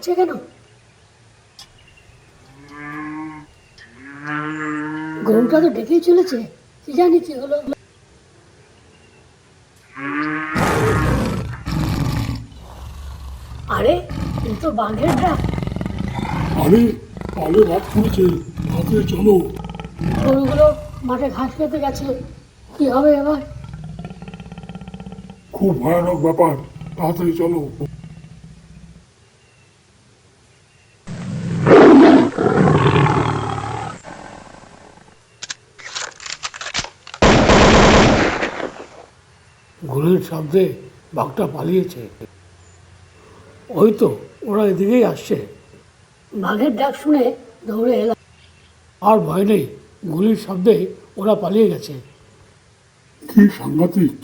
ডাকছে কেন? গরুটা তো ডেকেই চলেছে, কি জানি কি হলো। আরে এ তো বাঘের ডাক। আরে পালে রাত পড়েছে, তাড়াতাড়ি চলো। গরুগুলো মাঠে ঘাস খেতে গেছে, কি হবে এবার? খুব ভয়ানক ব্যাপার, তাড়াতাড়ি চলো। গুলির শব্দে বাঘটা পালিয়েছে। ওই তো ওরা এদিকেই আসছে। বাঘের ডাক শুনে দৌড়ে এলাম। আর ভয় নেই, গুলির শব্দে ওরা পালিয়ে গেছে। কি সাংঘাতিক!